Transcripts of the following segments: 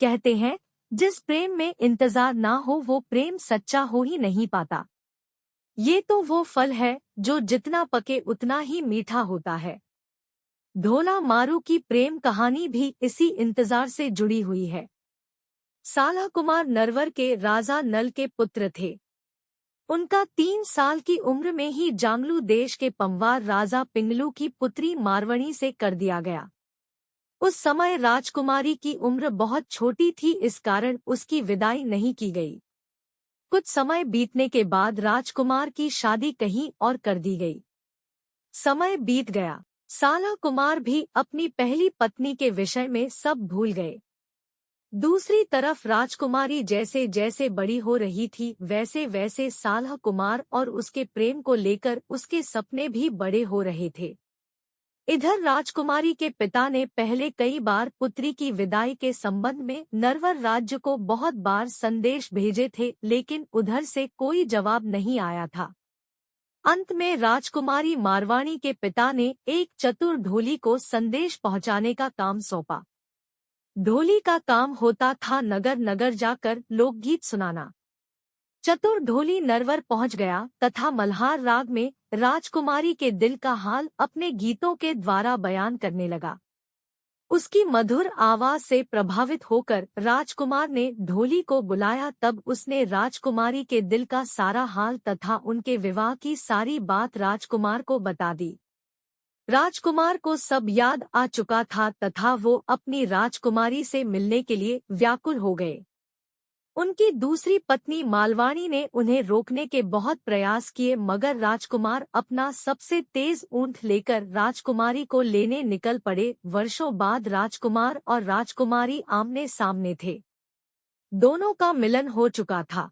कहते हैं, जिस प्रेम में इंतजार ना हो वो प्रेम सच्चा हो ही नहीं पाता। ये तो वो फल है जो जितना पके उतना ही मीठा होता है। ढोला मारू की प्रेम कहानी भी इसी इंतजार से जुड़ी हुई है। साला कुमार नरवर के राजा नल के पुत्र थे। उनका 3 साल की उम्र में ही जांगलू देश के पंवार राजा पिंगलू की पुत्री मारवणी से कर दिया गया। उस समय राजकुमारी की उम्र बहुत छोटी थी, इस कारण उसकी विदाई नहीं की गई। कुछ समय बीतने के बाद राजकुमार की शादी कहीं और कर दी गई। समय बीत गया, साला कुमार भी अपनी पहली पत्नी के विषय में सब भूल गए। दूसरी तरफ राजकुमारी जैसे जैसे बड़ी हो रही थी वैसे वैसे साला कुमार और उसके प्रेम को लेकर उसके सपने भी बड़े हो रहे थे। इधर राजकुमारी के पिता ने पहले कई बार पुत्री की विदाई के संबंध में नरवर राज्य को बहुत बार संदेश भेजे थे, लेकिन उधर से कोई जवाब नहीं आया था। अंत में राजकुमारी मारवाणी के पिता ने एक चतुर ढोली को संदेश पहुंचाने का काम सौंपा। ढोली का काम होता था नगर नगर जाकर लोकगीत सुनाना। चतुर ढोली नरवर पहुंच गया तथा मल्हार राग में राजकुमारी के दिल का हाल अपने गीतों के द्वारा बयान करने लगा। उसकी मधुर आवाज से प्रभावित होकर राजकुमार ने ढोली को बुलाया। तब उसने राजकुमारी के दिल का सारा हाल तथा उनके विवाह की सारी बात राजकुमार को बता दी। राजकुमार को सब याद आ चुका था तथा वो अपनी राजकुमारी से मिलने के लिए व्याकुल हो गए। उनकी दूसरी पत्नी मालवाणी ने उन्हें रोकने के बहुत प्रयास किए, मगर राजकुमार अपना सबसे तेज ऊंट लेकर राजकुमारी को लेने निकल पड़े। वर्षों बाद राजकुमार और राजकुमारी आमने सामने थे। दोनों का मिलन हो चुका था,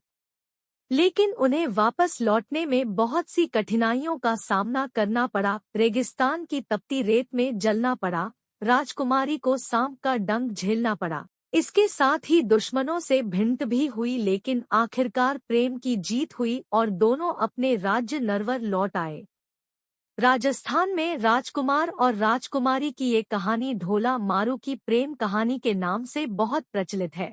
लेकिन उन्हें वापस लौटने में बहुत सी कठिनाइयों का सामना करना पड़ा। रेगिस्तान की तपती रेत में जलना पड़ा, राजकुमारी को सांप का डंक झेलना पड़ा, इसके साथ ही दुश्मनों से भिड़ंत भी हुई, लेकिन आखिरकार प्रेम की जीत हुई और दोनों अपने राज्य नरवर लौट आए। राजस्थान में राजकुमार और राजकुमारी की ये कहानी ढोला मारू की प्रेम कहानी के नाम से बहुत प्रचलित है।